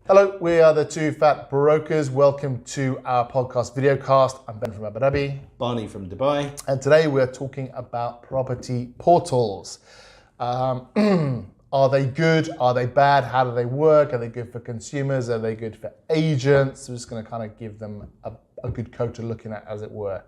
Hello, we are the Two Fat Brokers. Welcome to our podcast videocast. I'm Ben from Abu Dhabi. Barney from Dubai. And today we're talking about property portals. Are they good? Are they bad? How do they work? Are they good for consumers? Are they good for agents? We're just going to kind of give them a good coat to looking at, as it were.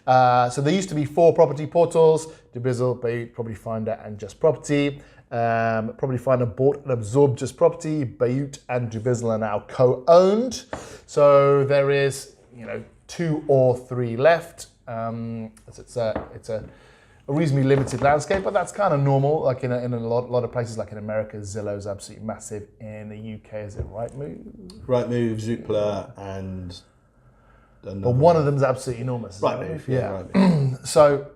So there used to be 4 property portals: Dubizzle, Bayut, Property Finder, and Just Property. Property Finder bought and absorbed Just Property. Bayut and Dubizzle are now co-owned. So there is, 2 or 3 left. It's a reasonably limited landscape, but that's kind of normal. Like in a lot of places, like in America, Zillow's absolutely massive. In the UK, is it Rightmove? Rightmove, Zoopla, and but one of them is absolutely enormous. Rightmove, yeah. Rightmove. So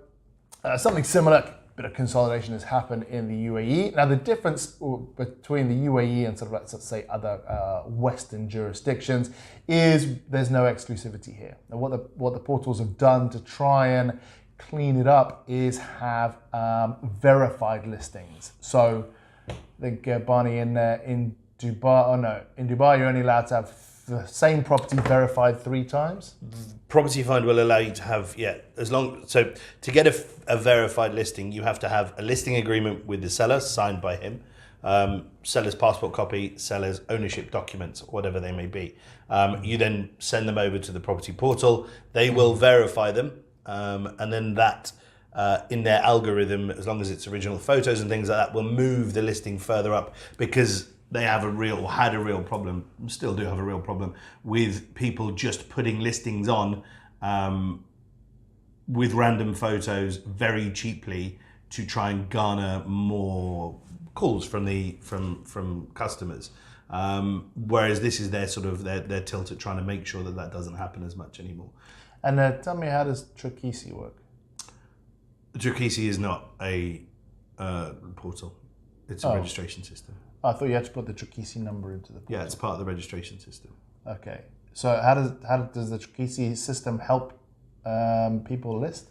something similar. Bit of consolidation has happened in the UAE. Now the difference between the UAE and sort of, let's say, other Western jurisdictions is there's no exclusivity here. Now what the portals have done to try and clean it up is have verified listings. So I think Barney in Dubai, in Dubai you're only allowed to have the same property verified 3 times. Property Finder will allow you to have, so to get a verified listing, you have to have a listing agreement with the seller signed by him, seller's passport copy, seller's ownership documents, whatever they may be. You then send them over to the property portal. They will verify them, and then that in their algorithm, as long as it's original photos and things like that, will move the listing further up, because they had a real problem, still do have a real problem, with people just putting listings on with random photos very cheaply to try and garner more calls from customers. Whereas this is their tilt at trying to make sure that doesn't happen as much anymore. And tell me, how does Trikisi work? Trikisi is not a portal; it's a registration system. I thought you had to put the Trikisi number into the portal. Yeah, it's part of the registration system. Okay. So how does the Trikisi system help people list?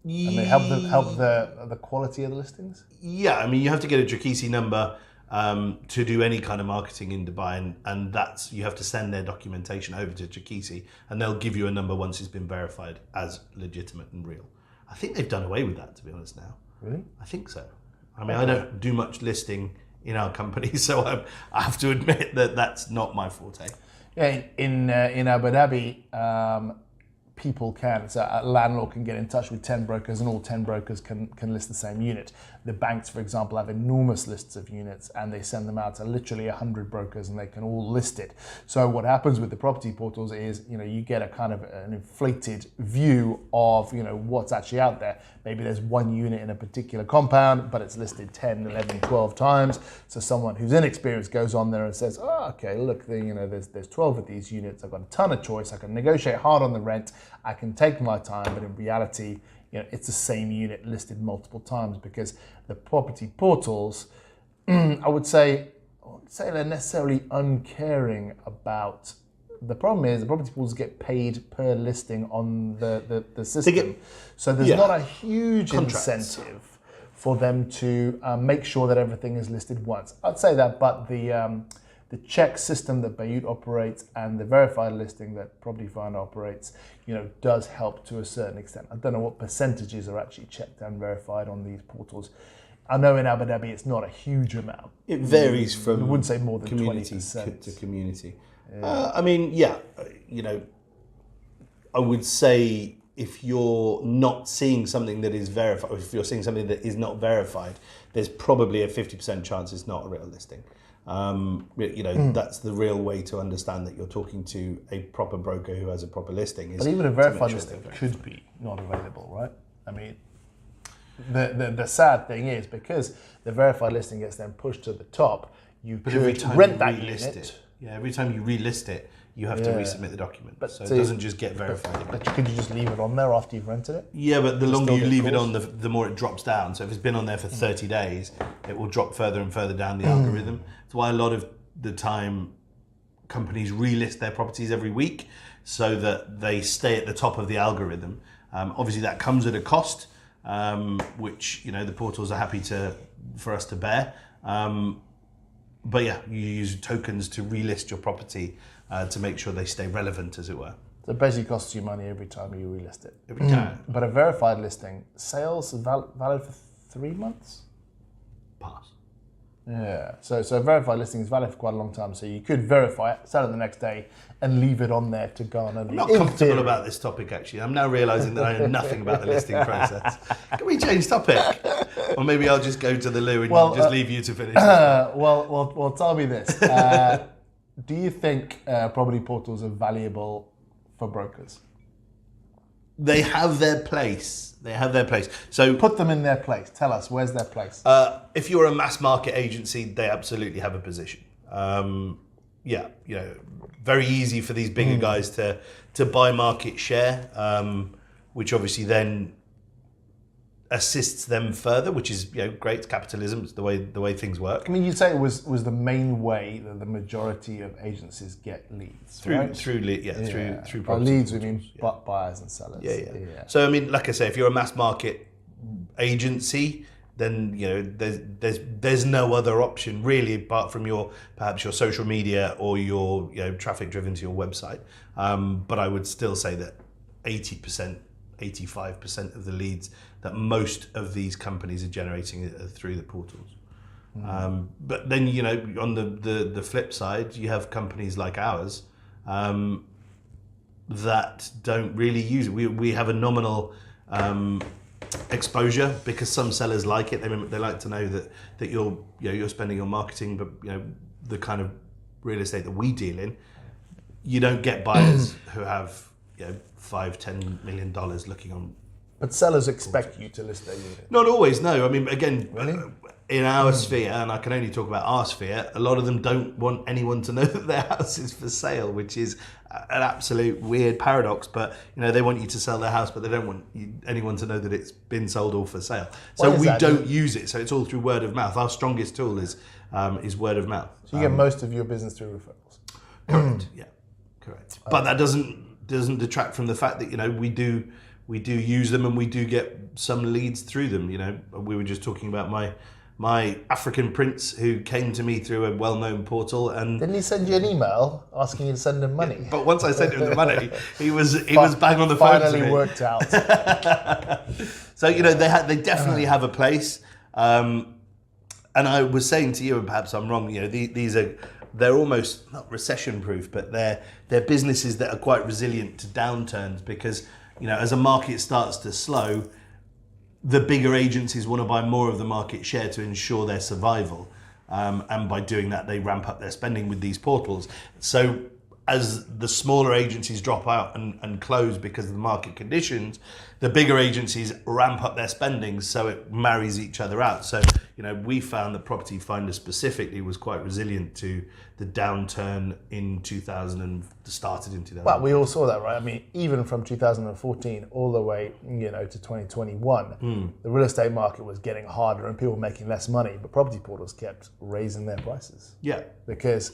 And they help the quality of the listings? Yeah, I mean, you have to get a Trikisi number to do any kind of marketing in Dubai, and that's, you have to send their documentation over to Trikisi, and they'll give you a number once it's been verified as legitimate and real. I think they've done away with that, to be honest, now. Really? I think so. I mean, I don't do much listing in our company, so I have to admit that that's not my forte. Yeah, in Abu Dhabi, people can, so a landlord can get in touch with 10 brokers, and all 10 brokers can list the same unit. The banks, for example, have enormous lists of units, and they send them out to literally 100 brokers, and they can all list it. So what happens with the property portals is, you get a kind of an inflated view of, what's actually out there. Maybe there's 1 unit in a particular compound, but it's listed 10, 11, 12 times. So someone who's inexperienced goes on there and says, oh, okay, look, there's 12 of these units. I've got a ton of choice. I can negotiate hard on the rent. I can take my time, but in reality, it's the same unit listed multiple times, because the property portals, I would say they're necessarily uncaring about. The problem is the property portals get paid per listing on the system. So there's not a huge incentive for them to make sure that everything is listed once. I'd say that, but the check system that Bayut operates and the verified listing that Property Finder operates, does help to a certain extent. I don't know what percentages are actually checked and verified on these portals. I know in Abu Dhabi it's not a huge amount. It varies from I wouldn't say more than community 20% to community. Yeah. I would say if you're not seeing something that is verified, or if you're seeing something that is not verified, there's probably a 50% chance it's not a real listing. That's the real way to understand that you're talking to a proper broker who has a proper listing. But even a verified listing could be not available, right? I mean, the sad thing is, because the verified listing gets then pushed to the top, you could rent that unit. Yeah, every time you relist it, you have to resubmit the document. So it doesn't just get verified. But could you just leave it on there after you've rented it? Yeah, but the longer you leave it on, the more it drops down. So if it's been on there for 30 days, it will drop further and further down the algorithm. That's why a lot of the time companies relist their properties every week, so that they stay at the top of the algorithm. Obviously, that comes at a cost, which the portals are happy for us to bear. but yeah, you use tokens to relist your property to make sure they stay relevant, as it were. So it basically costs you money every time you relist it. Every time. But a verified listing, sales are valid for 3 months? Pass. Yeah. So a verified listing is valid for quite a long time. So you could verify it, sell it the next day, and leave it on there to garner the. I'm not comfortable about this topic, actually. I'm now realising that I know nothing about the listing process. Can we change topic? Or maybe I'll just go to the loo and just leave you to finish this one. Well, tell me this. Do you think property portals are valuable for brokers? They have their place. They have their place. So Put them in their place. Tell us, where's their place? if you're a mass market agency, they absolutely have a position. Yeah, you know, very easy for these bigger guys to buy market share, which obviously then assists them further, which is, you know, great. It's capitalism. It's the way things work. I mean, you'd say it was the main way that the majority of agencies get leads, right? Through By property leads, we portals. mean buyers and sellers. Yeah. So I mean, like I say, if you're a mass market agency, then you know there's no other option really apart from perhaps your social media or your traffic driven to your website. But I would still say that 80%, 85% of the leads that most of these companies are generating are through the portals. But then on the flip side, you have companies like ours that don't really use it. We have a nominal exposure because some sellers like it. They like to know that you're spending on marketing, but the kind of real estate that we deal in, you don't get buyers who have $5-10 million looking on. But sellers expect you to list their unit. Not always, no. I mean, again, Really? In our sphere, and I can only talk about our sphere, a lot of them don't want anyone to know that their house is for sale, which is an absolute weird paradox. But they want you to sell their house, but they don't want anyone to know that it's been sold or for sale. So we don't use it. So it's all through word of mouth. Our strongest tool is word of mouth. So you get most of your business through referrals. Correct. Yeah, correct. But that doesn't detract from the fact that we do use them and we do get some leads through them. We were just talking about my African prince who came to me through a well-known portal, and Didn't he send you an email asking you to send him money? but once I sent him the money, he was bang on the phone to Finally me. worked out. So they definitely have a place. And I was saying to you, and perhaps I'm wrong. They're almost not recession-proof, but they're businesses that are quite resilient to downturns because as a market starts to slow, the bigger agencies want to buy more of the market share to ensure their survival. And by doing that, they ramp up their spending with these portals. So as the smaller agencies drop out and close because of the market conditions, the bigger agencies ramp up their spending, so it marries each other out. So, we found that Property Finder specifically was quite resilient to the downturn in 2000 and started in 2000. Well, we all saw that, right? I mean, even from 2014 all the way, to 2021, the real estate market was getting harder and people were making less money, but property portals kept raising their prices. Yeah. Because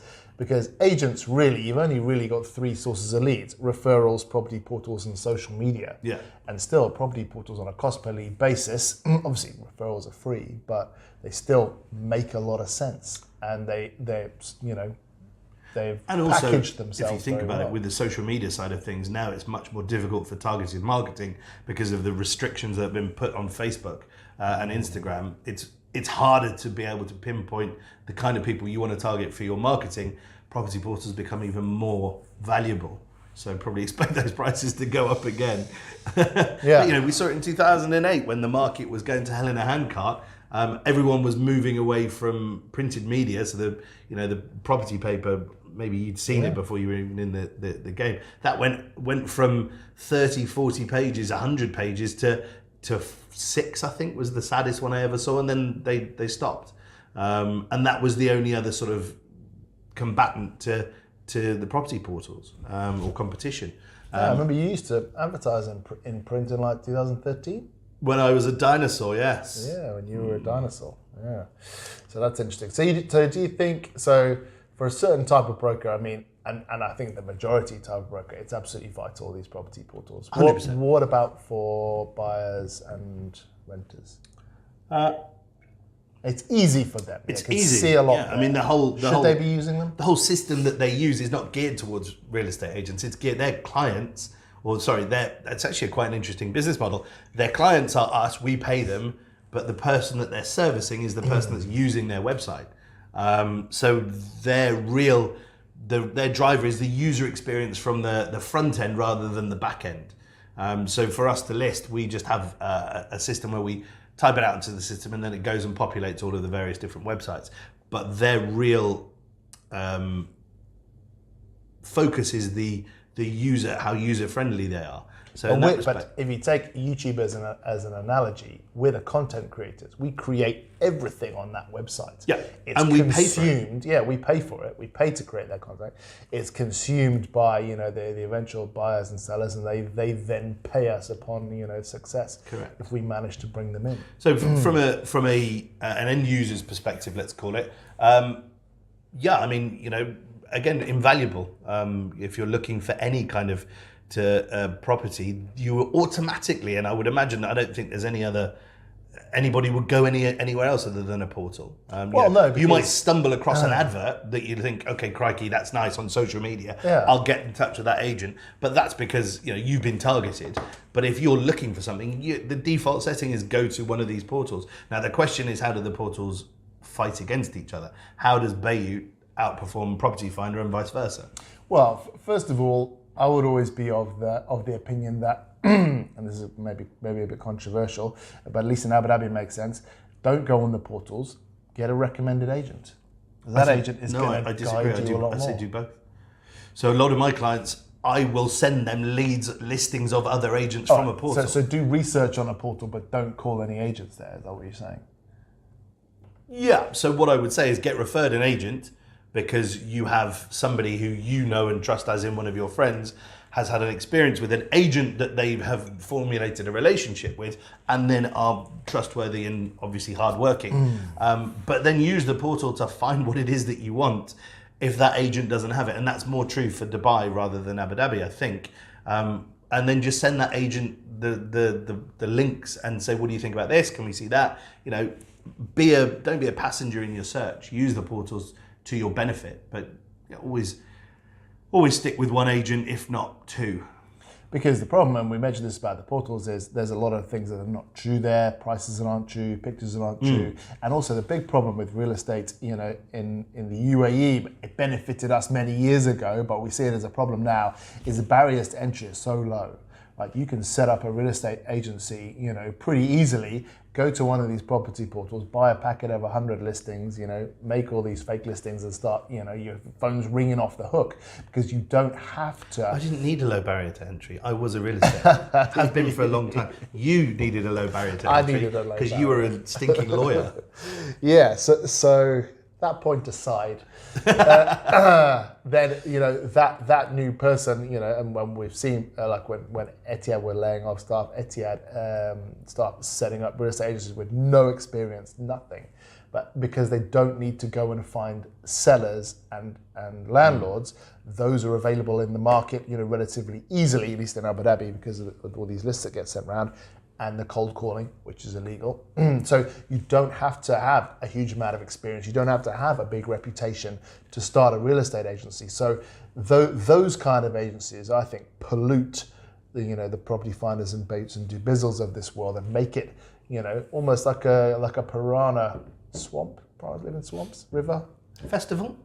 agents you've only really got 3 sources of leads: referrals, property portals, and social media. Yeah. And still, property portals on a cost per lead basis, obviously referrals are free, but they still make a lot of sense, and they've And also, packaged themselves. if you think very about well. it, with the social media side of things, now it's much more difficult for targeted marketing because of the restrictions that have been put on Facebook and Instagram. It's harder to be able to pinpoint the kind of people you want to target for your marketing. Property portals become even more valuable. So probably expect those prices to go up again. Yeah. But, we saw it in 2008 when the market was going to hell in a handcart. Everyone was moving away from printed media, so the property paper, maybe you'd seen it before you were even in the game. That went from 30, 40 pages, 100 pages to 6, I think, was the saddest one I ever saw, and then they stopped. And that was the only other sort of combatant to the property portals or competition. I remember you used to advertise in print in like 2013. When I was a dinosaur, yes. Yeah, when you were a dinosaur. Yeah. So that's interesting. So do you think, so for a certain type of broker, I mean, and I think the majority type of broker, it's absolutely vital, these property portals. 100%. What about for buyers and renters? It's easy for them. It's They can easy. see a lot. Yeah, I mean, Should they be using them? The whole system that they use is not geared towards real estate agents. It's geared their clients. Or sorry, that's actually quite an interesting business model. Their clients are us. We pay them, but the person that they're servicing is the person that's using their website. So their driver is the user experience from the front end rather than the back end. So for us to list, we just have a system where we type it out into the system and then it goes and populates all of the various different websites. But their real focus is the user, how user friendly they are. So but if you take YouTube as an analogy, we're the content creators. We create everything on that website. Yeah, it's and we consumed. pay for it. Yeah, we pay for it. We pay to create that content. It's consumed by the eventual buyers and sellers, and they then pay us upon success. Correct. If we manage to bring them in. So from an end user's perspective, let's call it. Yeah, I mean again, invaluable. If you're looking for any kind of property, you automatically, and I would imagine, I don't think there's anybody would go anywhere else other than a portal. You might stumble across an advert that you think, okay, crikey, that's nice on social media. Yeah. I'll get in touch with that agent, but that's because you've been targeted. But if you're looking for something, the default setting is go to one of these portals. Now the question is, how do the portals fight against each other? How does Bayut outperform Property Finder and vice versa? Well, first of all, I would always be of the opinion that, and this is maybe a bit controversial, but at least in Abu Dhabi it makes sense. Don't go on the portals. Get a recommended agent. That agent is going to guide you a lot more. I say do both. So a lot of my clients, I will send them listings of other agents from a portal. So do research on a portal, but don't call any agents there. Is that what you're saying? Yeah. So what I would say is get referred an agent, because you have somebody who you know and trust, as in one of your friends, has had an experience with an agent that they have formulated a relationship with, and then are trustworthy and obviously hardworking. But then use the portal to find what it is that you want if that agent doesn't have it. And that's more true for Dubai rather than Abu Dhabi, I think. And then just send that agent the links and say, what do you think about this? Can we see that? Don't be a passenger in your search. Use the portals to your benefit, but always stick with one agent, if not two. Because the problem, and we mentioned this about the portals, is there's a lot of things that are not true there. Prices aren't true, pictures aren't true, and also the big problem with real estate, in the UAE, it benefited us many years ago, but we see it as a problem now, is the barriers to entry is so low. Like you can set up a real estate agency, pretty easily. Go to one of these property portals, buy a packet of 100 listings, make all these fake listings and start, your phone's ringing off the hook, because you don't have to. I didn't need a low barrier to entry. I was a real estate. Have been for a long time. You needed a low barrier to entry. I needed a low because you were a stinking lawyer. Yeah. So that point aside, then that new person, and when we've seen like when Etihad were laying off staff, Etihad start setting up real estate agencies with no experience, nothing, but because they don't need to go and find sellers and landlords, those are available in the market, relatively easily, at least in Abu Dhabi, because of all these lists that get sent around. And the cold calling, which is illegal. So you don't have to have a huge amount of experience. You don't have to have a big reputation to start a real estate agency. So those kind of agencies, I think, pollute the property finders and Bayuts and Dubizzles of this world and make it, almost like a piranha swamp, probably in swamps, river. Festival?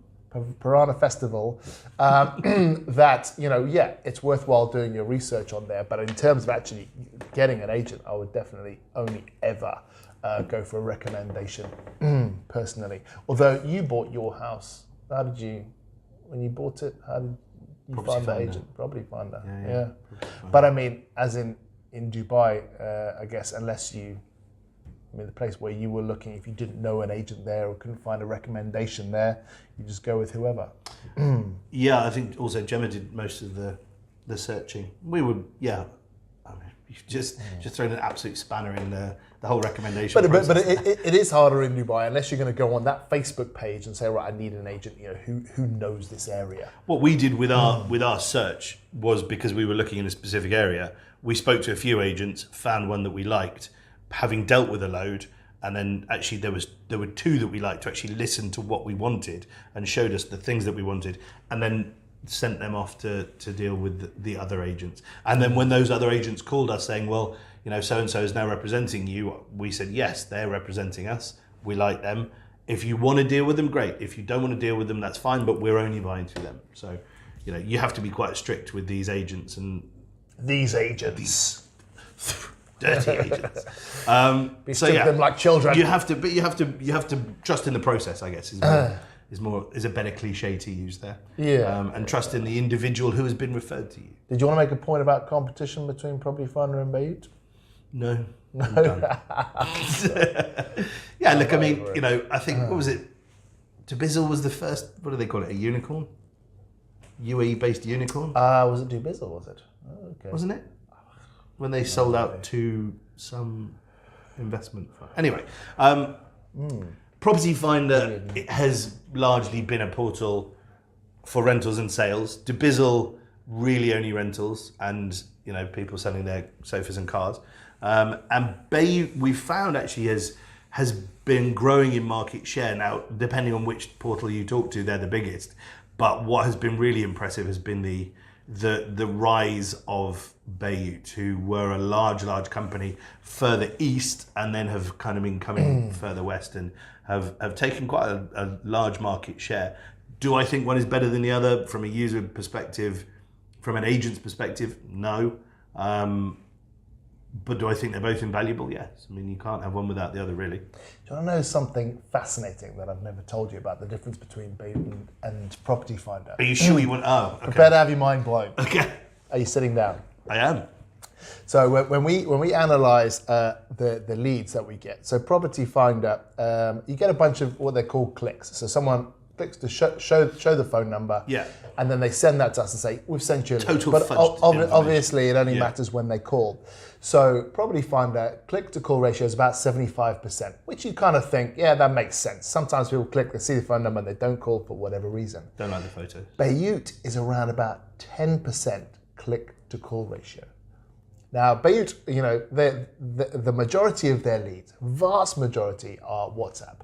Piranha Festival, that, it's worthwhile doing your research on there. But in terms of actually getting an agent, I would definitely only ever go for a recommendation, personally. Although you bought your house, when you bought it, how did you find the agent? Property Finder, yeah. But I mean, as in Dubai, I guess, unless the place where you were looking, if you didn't know an agent there or couldn't find a recommendation there, you just go with whoever. Yeah, I think also Gemma did most of the searching. We would, you've just thrown an absolute spanner in the whole recommendation process. But it is harder in Dubai, unless you're going to go on that Facebook page and say, right, I need an agent, who knows this area. What we did with our search was, because we were looking in a specific area, we spoke to a few agents, found one that we liked, having dealt with a load, and then actually there were two that we liked to actually listen to what we wanted and showed us the things that we wanted, and then sent them off to deal with the other agents. And then when those other agents called us saying, well, you know, so-and-so is now representing you, we said, yes, they're representing us. We like them. If you want to deal with them, great. If you don't want to deal with them, that's fine, but we're only buying through them. So, you know, you have to be quite strict with these agents and These agents. dirty agents. Treat them like children. You have to trust in the process, I guess, is a better cliche to use there. Yeah. And trust in the individual who has been referred to you. Did you want to make a point about competition between Property Finder and Bayut? No. I'm done. Yeah, look, I mean, you know, I think, what was it? Dubizzle was the first, what do they call it, a unicorn? UAE-based unicorn? Was it Dubizzle, was it? Oh, okay. Wasn't it? When they sold out to some investment fund. Anyway, Property Finder, it has largely been a portal for rentals and sales. Dubizzle, really only rentals and, you know, people selling their sofas and cars. And Bayut, we found actually has been growing in market share. Now, depending on which portal you talk to, they're the biggest. But what has been really impressive has been the rise of Bayut, who were a large company further east and then have kind of been coming further west and have taken quite a large market share. Do I think one is better than the other from a user perspective, from an agent's perspective? No. But do I think they're both invaluable? Yes. I mean, you can't have one without the other, really. Do you want to know something fascinating that I've never told you about the difference between Bayut and Property Finder? Are you sure you want? Oh, okay. Prepare to have your mind blown. Okay. Are you sitting down? I am. So when we analyse the leads that we get, so Property Finder, you get a bunch of what they call clicks. So someone clicks to show the phone number, Yeah. and then they send that to us and say, we've sent you a Total link. But fudged obviously it only Yeah. matters when they call. So Property Finder, click to call ratio is about 75%, which you kind of think, yeah, that makes sense. Sometimes people click, they see the phone number, and they don't call for whatever reason. Don't like the photo. Bayut is around about 10% click to call ratio. Now, Bayut, you know, the majority of their leads, vast majority, are WhatsApp.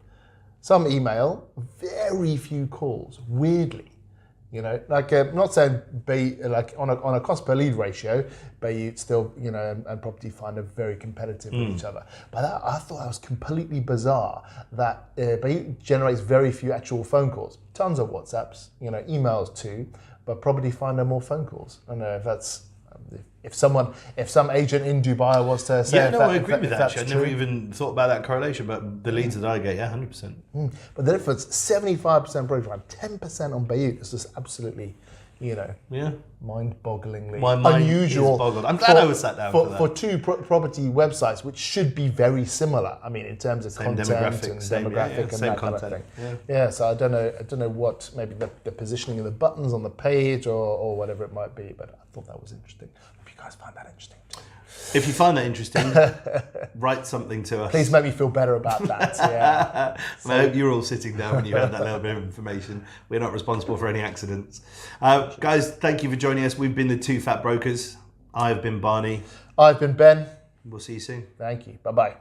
Some email, very few calls, weirdly. You know, like I'm not saying like on a cost per lead ratio, Bayut still, you know, and Property Finder very competitive with each other. But I thought that was completely bizarre that Bayut generates very few actual phone calls. Tons of WhatsApps, you know, emails too, but Property Finder more phone calls. I don't know if that's if some agent in Dubai wants to say. Yeah, no, I agree with that. Actually, I never even thought about that correlation, but the leads that I get, yeah, 100%. But the difference, 75% broker and 10% on Bayut is just absolutely, you know, Yeah. mind-bogglingly My mind unusual. is boggled. I'm glad I was sat down for that. For two property websites, which should be very similar. I mean, in terms of Same content demographic, and same- demographic yeah, and same that kind of content. thing. Yeah. So I don't know what maybe the positioning of the buttons on the page or whatever it might be. But I thought that was interesting. Hope you guys find that interesting too. If you find that interesting, write something to us. Please make me feel better about that. Yeah. And I hope you're all sitting down when you heard that little bit of information. We're not responsible for any accidents. Guys, thank you for joining us. We've been the Two Fat Brokers. I've been Barney. I've been Ben. We'll see you soon. Thank you. Bye-bye.